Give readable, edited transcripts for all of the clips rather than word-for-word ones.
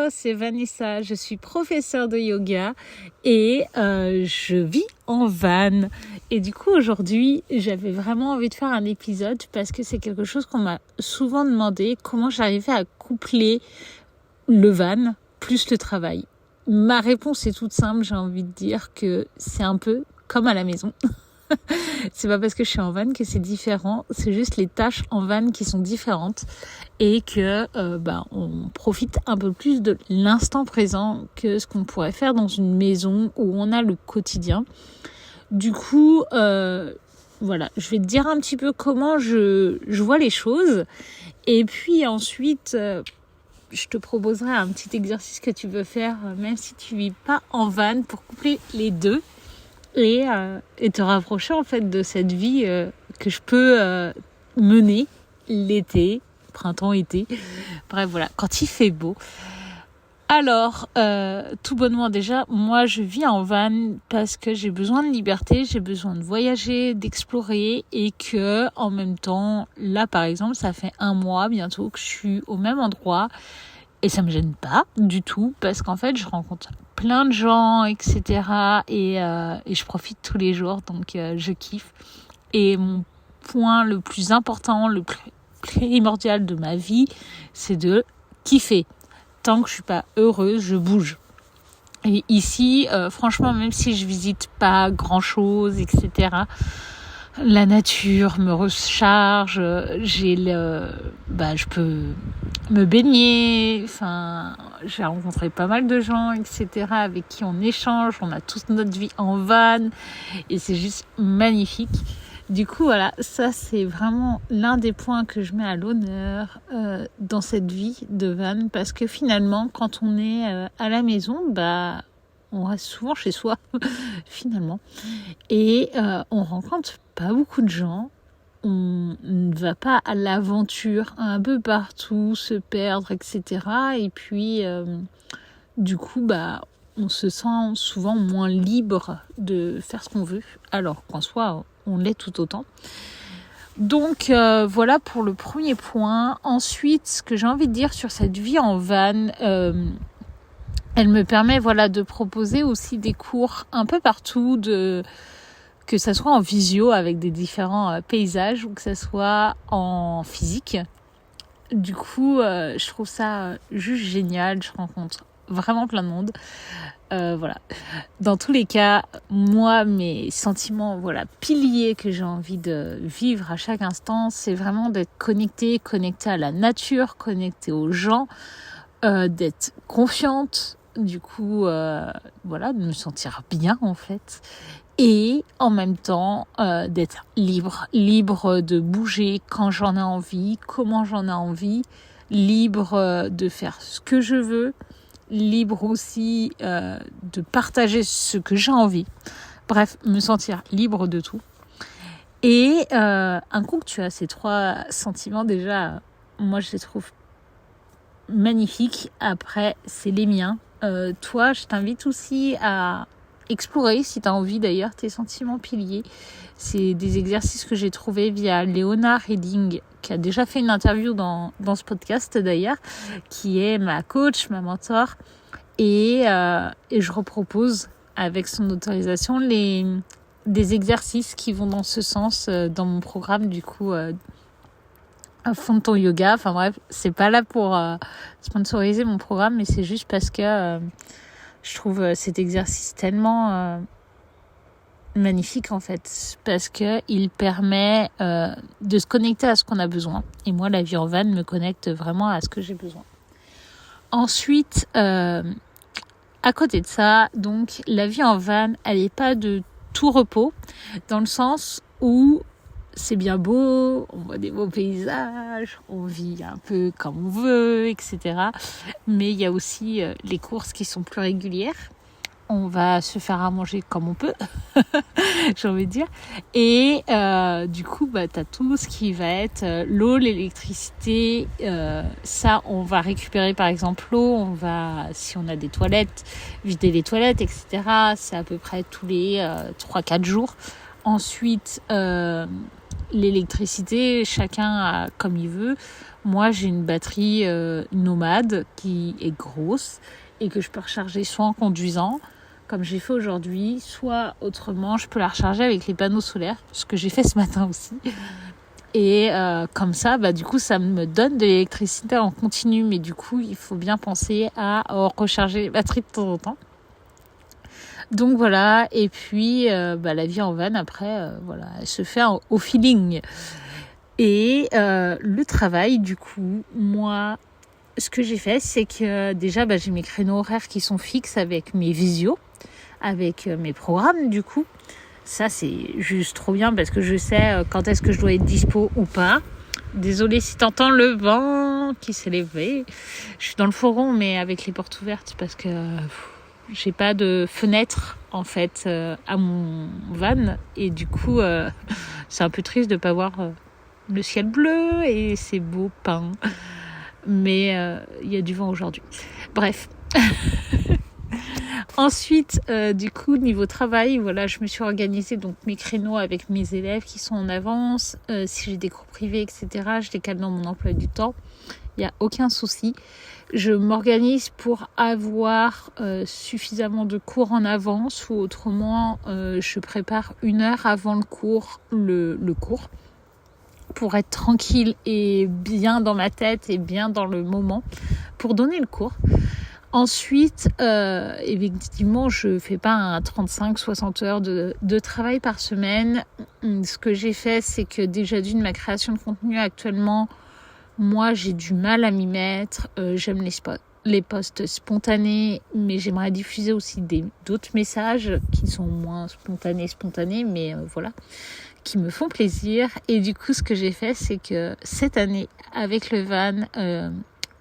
c'est Vanessa, je suis professeure de yoga et je vis en van. Et du coup, aujourd'hui, j'avais vraiment envie de faire un épisode parce que c'est quelque chose qu'on m'a souvent demandé, comment j'arrivais à coupler le van plus le travail. Ma réponse est toute simple, j'ai envie de dire que c'est un peu comme à la maison. C'est pas parce que je suis en van que c'est différent, c'est juste les tâches en van qui sont différentes et que on profite un peu plus de l'instant présent que ce qu'on pourrait faire dans une maison où on a le quotidien. Du coup, je vais te dire un petit peu comment je vois les choses et puis ensuite je te proposerai un petit exercice que tu peux faire même si tu vis pas en van pour coupler les deux. Et te rapprocher en fait de cette vie que je peux mener l'été, printemps-été, bref voilà, quand il fait beau. Alors, tout bonnement déjà, moi je vis en van parce que j'ai besoin de liberté, j'ai besoin de voyager, d'explorer et que en même temps, là par exemple, ça fait 1 mois bientôt que je suis au même endroit. Et ça me gêne pas du tout parce qu'en fait, je rencontre plein de gens, etc. Et je profite tous les jours, donc je kiffe. Et mon point le plus important, le plus primordial de ma vie, c'est de kiffer. Tant que je suis pas heureuse, je bouge. Et ici, franchement, même si je visite pas grand-chose, etc., la nature me recharge, je peux me baigner, j'ai rencontré pas mal de gens, etc., avec qui on échange, on a tous notre vie en van, et c'est juste magnifique. Du coup, voilà, ça c'est vraiment l'un des points que je mets à l'honneur dans cette vie de van, parce que finalement, quand on est à la maison, on reste souvent chez soi, finalement, et on rencontre pas beaucoup de gens. On ne va pas à l'aventure un peu partout, se perdre, etc. Et puis, du coup, on se sent souvent moins libre de faire ce qu'on veut, alors qu'en soi, on l'est tout autant. Donc, voilà pour le premier point. Ensuite, ce que j'ai envie de dire sur cette vie en van, elle me permet, de proposer aussi des cours un peu partout, que ça soit en visio avec des différents paysages ou que ça soit en physique. Du coup, je trouve ça juste génial. Je rencontre vraiment plein de monde. Dans tous les cas, moi, mes sentiments, piliers que j'ai envie de vivre à chaque instant, c'est vraiment d'être connectée à la nature, connectée aux gens, d'être confiante. Du coup, de me sentir bien en fait. Et en même temps, d'être libre de bouger quand j'en ai envie, comment j'en ai envie, libre de faire ce que je veux, libre aussi de partager ce que j'ai envie. Bref, me sentir libre de tout. Et un coup que tu as ces 3 sentiments, déjà, moi je les trouve magnifiques. Après, c'est les miens. Toi, je t'invite aussi à explorer, si tu as envie d'ailleurs, tes sentiments piliers. C'est des exercices que j'ai trouvés via Léona Reding, qui a déjà fait une interview dans ce podcast d'ailleurs, qui est ma coach, ma mentor. Et je repropose, avec son autorisation, des exercices qui vont dans ce sens dans mon programme, du coup, à fond de ton yoga. Enfin bref, c'est pas là pour sponsoriser mon programme, mais c'est juste parce que je trouve cet exercice tellement magnifique en fait, parce que il permet de se connecter à ce qu'on a besoin. Et moi, la vie en van me connecte vraiment à ce que j'ai besoin. Ensuite, à côté de ça, donc la vie en van, elle n'est pas de tout repos, dans le sens où c'est bien beau, on voit des beaux paysages, on vit un peu comme on veut, etc. Mais il y a aussi les courses qui sont plus régulières. On va se faire à manger comme on peut, j'ai envie de dire. Et du coup, t'as tout ce qui va être l'eau, l'électricité. Ça, on va récupérer par exemple l'eau. On va, si on a des toilettes, vider les toilettes, etc. C'est à peu près tous les 3-4 jours. Ensuite, l'électricité, chacun a comme il veut. Moi, j'ai une batterie nomade qui est grosse et que je peux recharger soit en conduisant, comme j'ai fait aujourd'hui, soit autrement, je peux la recharger avec les panneaux solaires, ce que j'ai fait ce matin aussi. Et comme ça, du coup, ça me donne de l'électricité en continu. Mais du coup, il faut bien penser à recharger les batteries de temps en temps. Donc voilà, et puis la vie en van, après, elle se fait au feeling. Et le travail, du coup, moi, ce que j'ai fait, c'est que déjà, j'ai mes créneaux horaires qui sont fixes avec mes visios, avec mes programmes, du coup. Ça, c'est juste trop bien parce que je sais quand est-ce que je dois être dispo ou pas. Désolée si t'entends le vent qui s'est levé. Je suis dans le fourgon, mais avec les portes ouvertes parce que j'ai pas de fenêtre, en fait, à mon van. Et du coup, c'est un peu triste de pas voir le ciel bleu et ces beaux pins. Mais il y a du vent aujourd'hui. Bref. Ensuite, du coup, niveau travail, je me suis organisée donc mes créneaux avec mes élèves qui sont en avance. Si j'ai des cours privés, etc., je les cale dans mon emploi du temps. Il n'y a aucun souci. Je m'organise pour avoir suffisamment de cours en avance ou autrement, je prépare 1 heure avant le cours, le cours pour être tranquille et bien dans ma tête et bien dans le moment pour donner le cours. Ensuite, effectivement, je fais pas un 35-60 heures de travail par semaine. Ce que j'ai fait, c'est que déjà ma création de contenu actuellement, moi, j'ai du mal à m'y mettre. J'aime les posts spontanés, mais j'aimerais diffuser aussi d'autres messages qui sont moins spontanés, mais qui me font plaisir. Et du coup, ce que j'ai fait, c'est que cette année, avec le van,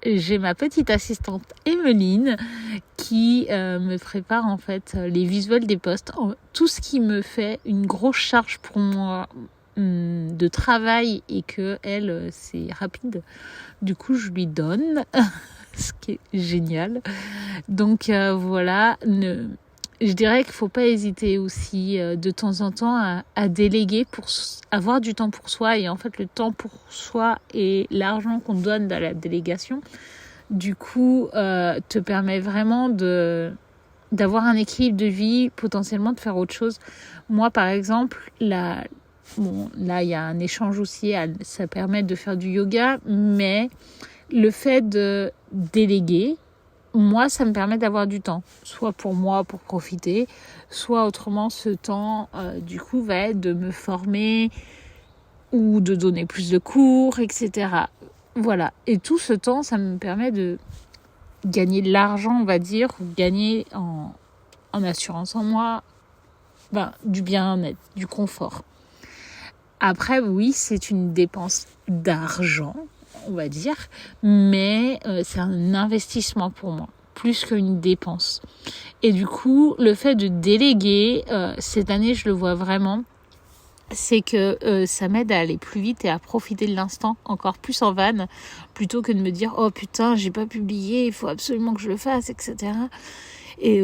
j'ai ma petite assistante Emeline qui me prépare en fait les visuels des posts, tout ce qui me fait une grosse charge pour moi de travail et que elle c'est rapide. Du coup, je lui donne, ce qui est génial. Donc je dirais qu'il faut pas hésiter aussi de temps en temps à déléguer pour avoir du temps pour soi. Et en fait, le temps pour soi et l'argent qu'on donne dans la délégation, du coup, te permet vraiment d'avoir un équilibre de vie, potentiellement de faire autre chose. Moi, par exemple, là, il y a un échange aussi, ça permet de faire du yoga, mais le fait de déléguer, moi, ça me permet d'avoir du temps, soit pour moi, pour profiter, soit autrement, ce temps, du coup, va être de me former ou de donner plus de cours, etc. Voilà. Et tout ce temps, ça me permet de gagner de l'argent, on va dire, ou gagner en assurance en moi, du bien-être, du confort. Après, oui, c'est une dépense d'argent, on va dire, mais c'est un investissement pour moi, plus qu'une dépense. Et du coup, le fait de déléguer, cette année, je le vois vraiment, c'est que ça m'aide à aller plus vite et à profiter de l'instant encore plus en van, plutôt que de me dire « Oh putain, j'ai pas publié, il faut absolument que je le fasse, etc. » Et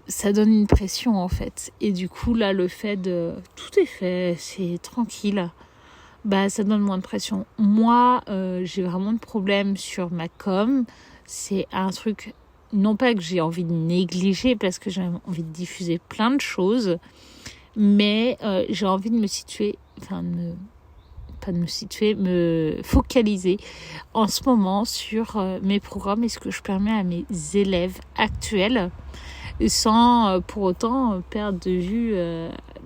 ça donne une pression en fait. Et du coup, là, le fait de... Tout est fait, c'est tranquille. Ça donne moins de pression. Moi, j'ai vraiment de problèmes sur ma com. C'est un truc, non pas que j'ai envie de négliger, parce que j'ai envie de diffuser plein de choses, mais j'ai envie de me focaliser en ce moment sur mes programmes et ce que je permets à mes élèves actuels, sans pour autant perdre de vue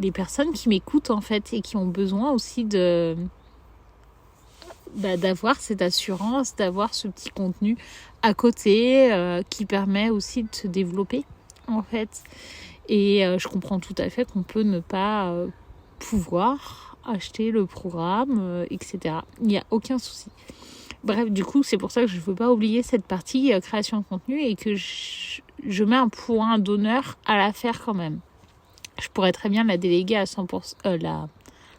les personnes qui m'écoutent en fait et qui ont besoin aussi d'avoir cette assurance, d'avoir ce petit contenu à côté qui permet aussi de se développer en fait. Et je comprends tout à fait qu'on peut ne pas pouvoir acheter le programme, etc. Il n'y a aucun souci. Bref, du coup, c'est pour ça que je ne veux pas oublier cette partie création de contenu et que je mets un point d'honneur à la faire quand même. Je pourrais très bien la déléguer à 100%,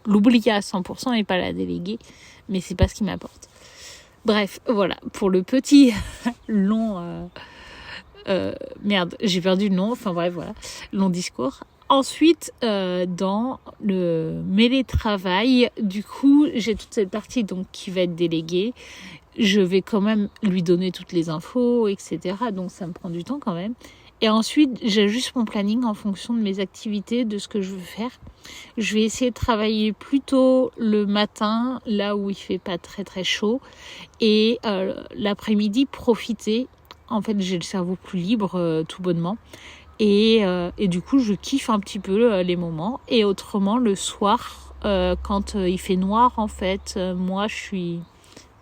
l'oublier à 100% et pas la déléguer, mais c'est pas ce qui m'apporte. Bref, voilà, pour le petit long... j'ai perdu le nom, long discours. Ensuite, dans le mêlé travail, du coup, j'ai toute cette partie donc qui va être déléguée. Je vais quand même lui donner toutes les infos, etc. Donc, ça me prend du temps quand même. Et ensuite, j'ajuste mon planning en fonction de mes activités, de ce que je veux faire. Je vais essayer de travailler plutôt le matin, là où il fait pas très très chaud. Et l'après-midi, profiter. En fait, j'ai le cerveau plus libre, tout bonnement. Et du coup, je kiffe un petit peu les moments. Et autrement, le soir, quand il fait noir, en fait, moi, je suis...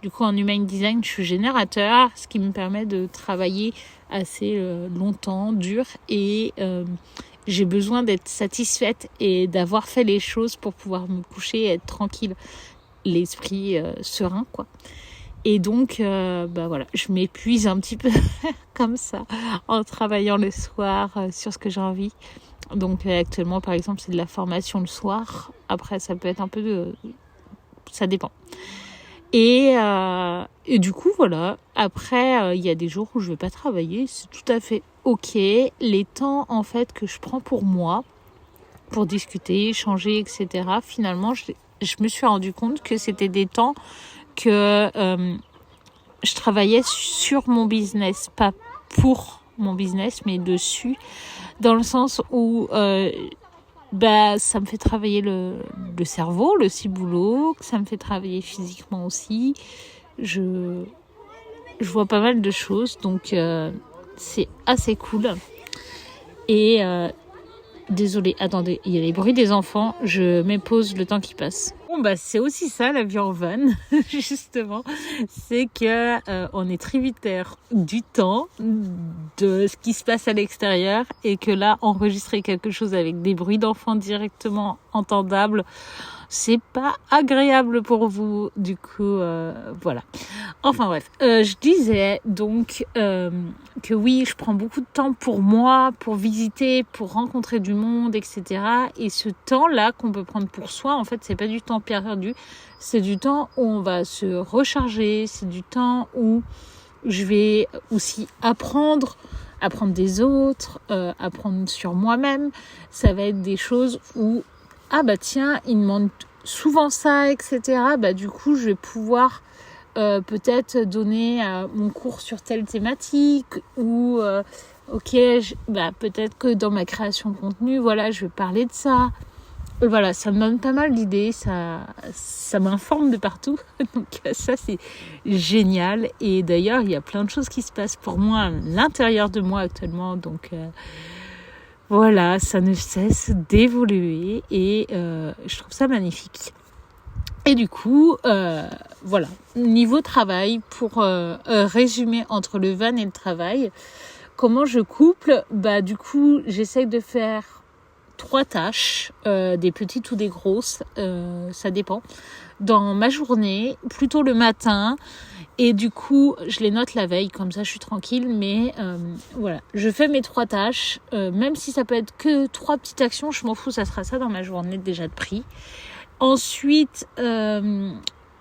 Du coup, en Human Design, je suis générateur, ce qui me permet de travailler assez longtemps, dur. Et j'ai besoin d'être satisfaite et d'avoir fait les choses pour pouvoir me coucher et être tranquille, l'esprit serein, quoi. Et donc, voilà, je m'épuise un petit peu comme ça en travaillant le soir sur ce que j'ai envie. Donc, actuellement, par exemple, c'est de la formation le soir. Après, ça peut être un peu ça dépend. Et du coup, voilà. Après, il y a des jours où je vais pas travailler. C'est tout à fait OK. Les temps, en fait, que je prends pour moi, pour discuter, échanger, etc., finalement, je me suis rendu compte que c'était des temps que je travaillais sur mon business, pas pour mon business, mais dessus, dans le sens où ça me fait travailler le cerveau, le ciboulot, ça me fait travailler physiquement aussi. Je vois pas mal de choses, donc c'est assez cool. Et désolée, attendez, il y a les bruits des enfants, je m'impose le temps qui passe. Bon, c'est aussi ça la vie en van, justement, c'est que on est tributaire du temps, de ce qui se passe à l'extérieur, et que là, enregistrer quelque chose avec des bruits d'enfants directement entendables, c'est pas agréable pour vous. Du coup, voilà. Enfin bref, je disais donc que oui, je prends beaucoup de temps pour moi, pour visiter, pour rencontrer du monde, etc. Et ce temps-là qu'on peut prendre pour soi, en fait, c'est pas du temps perdu. C'est du temps où on va se recharger. C'est du temps où je vais aussi apprendre des autres, apprendre sur moi-même. Ça va être des choses où tiens, il me demande souvent ça, etc. Du coup, je vais pouvoir peut-être donner mon cours sur telle thématique ou peut-être que dans ma création de contenu, voilà, je vais parler de ça. Voilà, ça me donne pas mal d'idées, ça m'informe de partout. Donc ça, c'est génial. Et d'ailleurs, il y a plein de choses qui se passent pour moi à l'intérieur de moi actuellement. Donc voilà, ça ne cesse d'évoluer et je trouve ça magnifique. Et du coup, voilà, niveau travail, pour résumer entre le van et le travail, comment je couple ? Du coup, j'essaye de faire 3 tâches, des petites ou des grosses, ça dépend, dans ma journée, plutôt le matin. Et du coup, je les note la veille, comme ça je suis tranquille. Mais voilà, je fais mes 3 tâches, même si ça peut être que 3 petites actions, je m'en fous, ça sera ça dans ma journée déjà de prix. Ensuite,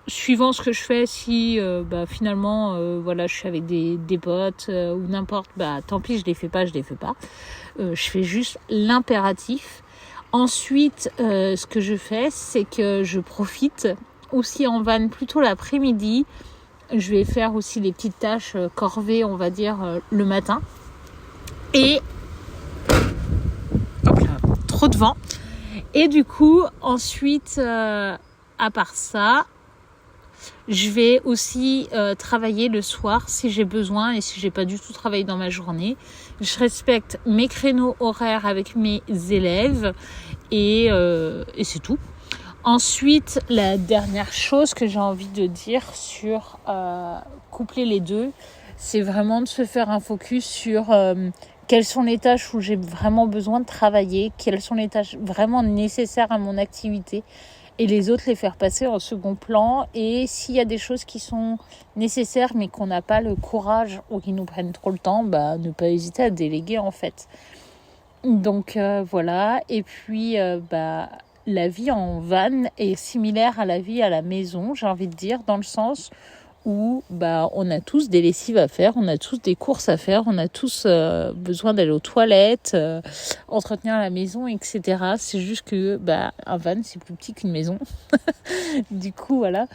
suivant ce que je fais, si finalement je suis avec des potes ou n'importe, tant pis, je les fais pas. Je fais juste l'impératif. Ensuite, ce que je fais, c'est que je profite aussi en van plutôt l'après-midi. Je vais faire aussi les petites tâches corvées, on va dire, le matin. Et hop là, trop de vent. Et du coup, ensuite, à part ça, je vais aussi travailler le soir si j'ai besoin et si j'ai pas du tout travaillé dans ma journée. Je respecte mes créneaux horaires avec mes élèves et c'est tout. Ensuite, la dernière chose que j'ai envie de dire sur coupler les deux, c'est vraiment de se faire un focus sur quelles sont les tâches où j'ai vraiment besoin de travailler, quelles sont les tâches vraiment nécessaires à mon activité, et les autres les faire passer en second plan. Et s'il y a des choses qui sont nécessaires mais qu'on n'a pas le courage ou qui nous prennent trop le temps, ne pas hésiter à déléguer en fait. Donc voilà. Et puis la vie en van est similaire à la vie à la maison, j'ai envie de dire, dans le sens où on a tous des lessives à faire, on a tous des courses à faire, on a tous besoin d'aller aux toilettes, entretenir la maison, etc. C'est juste que un van, c'est plus petit qu'une maison. Du coup, voilà.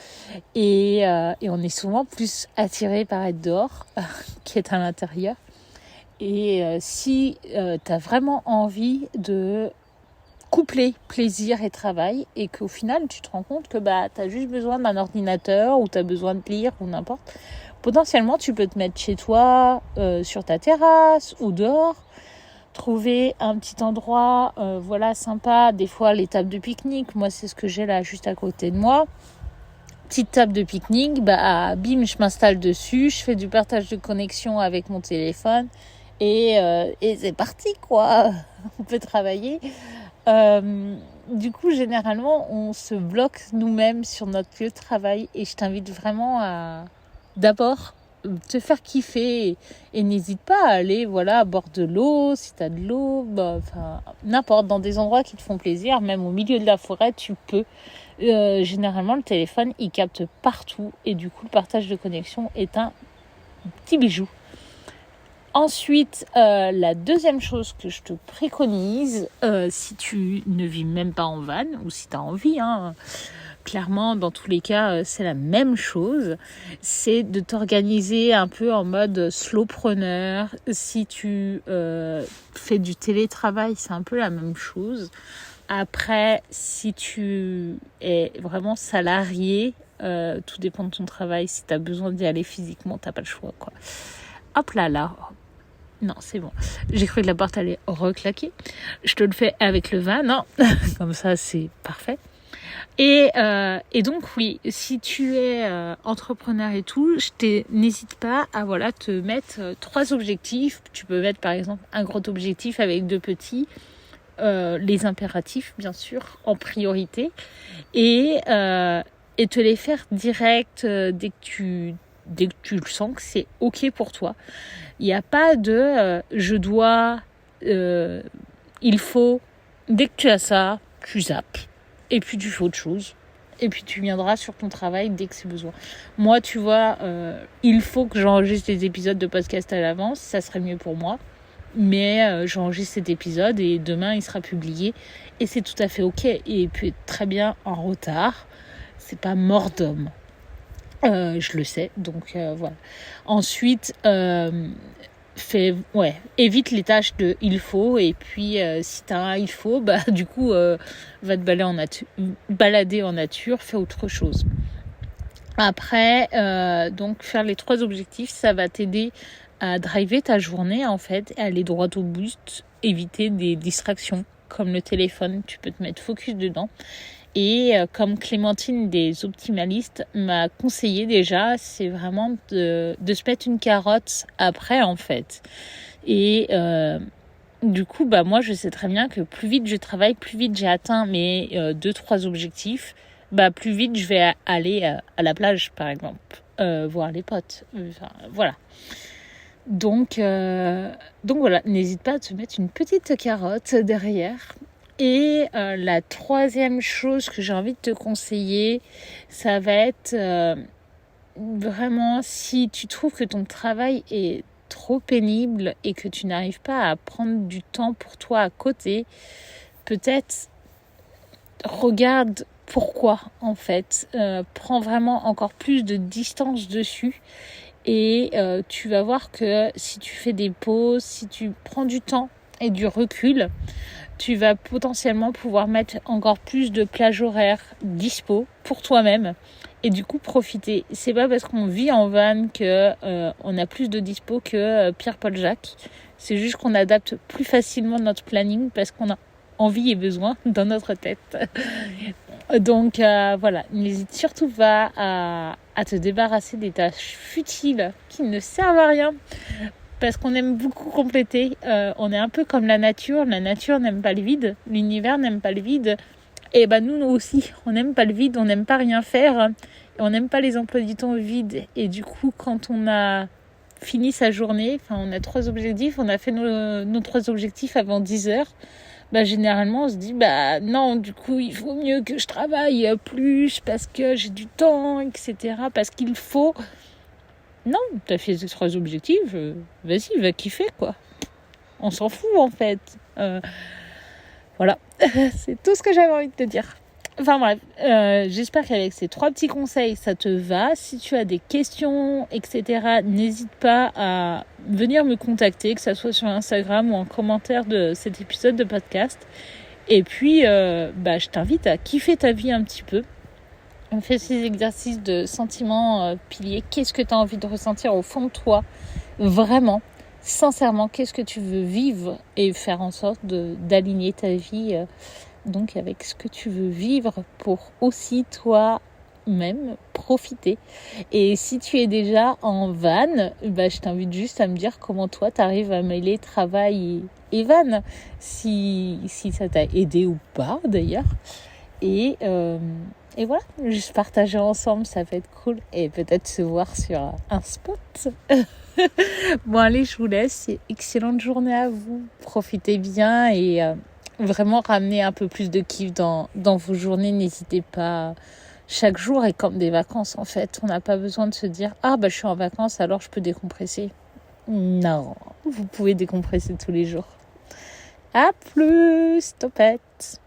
Et on est souvent plus attiré par être dehors qu'être à l'intérieur. Et si tu as vraiment envie de coupler plaisir et travail, et qu'au final tu te rends compte que tu as juste besoin d'un ordinateur, ou tu as besoin de lire, ou n'importe, potentiellement tu peux te mettre chez toi, sur ta terrasse ou dehors, trouver un petit endroit sympa. Des fois les tables de pique-nique, moi c'est ce que j'ai là juste à côté de moi, petite table de pique-nique, bim, je m'installe dessus, je fais du partage de connexion avec mon téléphone, et c'est parti quoi. On peut travailler. Du coup, généralement, on se bloque nous-mêmes sur notre lieu de travail, et je t'invite vraiment à d'abord te faire kiffer, et n'hésite pas à aller à bord de l'eau, si tu as de l'eau, n'importe, dans des endroits qui te font plaisir, même au milieu de la forêt, tu peux. Généralement, le téléphone, il capte partout, et du coup, le partage de connexion est un petit bijou. Ensuite, la deuxième chose que je te préconise, si tu ne vis même pas en van, ou si tu as envie, clairement, dans tous les cas, c'est la même chose, c'est de t'organiser un peu en mode slowpreneur. Si tu fais du télétravail, c'est un peu la même chose. Après, si tu es vraiment salarié, tout dépend de ton travail. Si tu as besoin d'y aller physiquement, tu n'as pas le choix, quoi. Hop là. Non, c'est bon. J'ai cru que la porte allait reclaquer. Je te le fais avec le van, non. Comme ça, c'est parfait. Et donc, oui, si tu es entrepreneur et tout, n'hésite pas à te mettre 3 objectifs. Tu peux mettre, par exemple, un gros objectif avec 2 petits. Les impératifs, bien sûr, en priorité. Et te les faire direct dès que tu le sens que c'est OK pour toi. Il n'y a pas de je dois, il faut. Dès que tu as ça, tu zappes. Et puis tu fais autre chose. Et puis tu viendras sur ton travail dès que c'est besoin. Moi, tu vois, il faut que j'enregistre des épisodes de podcast à l'avance. Ça serait mieux pour moi. Mais j'enregistre cet épisode et demain, il sera publié. Et c'est tout à fait OK. Et il peut être très bien en retard. C'est pas mort d'homme. Je le sais, donc voilà. Ensuite, évite les tâches de il faut, et puis si t'as un il faut, du coup va te balader en nature, fais autre chose. Après, donc faire les 3 objectifs, ça va t'aider à driver ta journée en fait, et aller droit au but, éviter des distractions comme le téléphone, tu peux te mettre focus dedans. Et comme Clémentine des Optimalistes m'a conseillé déjà, c'est vraiment de se mettre une carotte après en fait. Et du coup, moi je sais très bien que plus vite je travaille, plus vite j'ai atteint mes 2-3 objectifs, plus vite je vais aller à la plage par exemple, voir les potes. Voilà. Donc voilà, n'hésite pas à te mettre une petite carotte derrière. Et la 3e chose que j'ai envie de te conseiller, ça va être vraiment, si tu trouves que ton travail est trop pénible et que tu n'arrives pas à prendre du temps pour toi à côté, peut-être regarde pourquoi en fait. Prends vraiment encore plus de distance dessus. Et tu vas voir que si tu fais des pauses, si tu prends du temps et du recul, tu vas potentiellement pouvoir mettre encore plus de plages horaires dispo pour toi-même, et du coup profiter. C'est pas parce qu'on vit en van que on a plus de dispo que Pierre-Paul Jacques. C'est juste qu'on adapte plus facilement notre planning parce qu'on a envie et besoin dans notre tête. Donc voilà, n'hésite surtout pas à te débarrasser des tâches futiles qui ne servent à rien. Parce qu'on aime beaucoup compléter. On est un peu comme la nature. La nature n'aime pas le vide. L'univers n'aime pas le vide. Et nous aussi, on n'aime pas le vide. On n'aime pas rien faire. Et on n'aime pas les emplois du temps vides. Et du coup, quand on a fini sa journée, on a 3 objectifs. On a fait nos 3 objectifs avant 10 heures. généralement on se dit non, du coup il faut mieux que je travaille plus parce que j'ai du temps, etc. Parce qu'il faut... Non, t'as fait ces 3 objectifs, vas-y, va kiffer quoi. On s'en fout en fait. Voilà, c'est tout ce que j'avais envie de te dire. Enfin bref, j'espère qu'avec ces 3 petits conseils, ça te va. Si tu as des questions, etc., n'hésite pas à venir me contacter, que ça soit sur Instagram ou en commentaire de cet épisode de podcast. Et puis, je t'invite à kiffer ta vie un petit peu. On fait ces exercices de sentiments piliers. Qu'est-ce que tu as envie de ressentir au fond de toi? Vraiment, sincèrement, qu'est-ce que tu veux vivre et faire en sorte d'aligner ta vie donc avec ce que tu veux vivre pour aussi toi-même profiter. Et si tu es déjà en van, je t'invite juste à me dire comment toi t'arrives à mêler travail et van, si ça t'a aidé ou pas d'ailleurs. Et voilà, juste partager ensemble, ça va être cool. Et peut-être se voir sur un spot. Bon allez, je vous laisse. Excellente journée à vous. Profitez bien et vraiment ramener un peu plus de kiff dans vos journées. N'hésitez pas. Chaque jour est comme des vacances en fait. On n'a pas besoin de se dire « je suis en vacances, alors je peux décompresser ». Non, vous pouvez décompresser tous les jours. À plus, topette.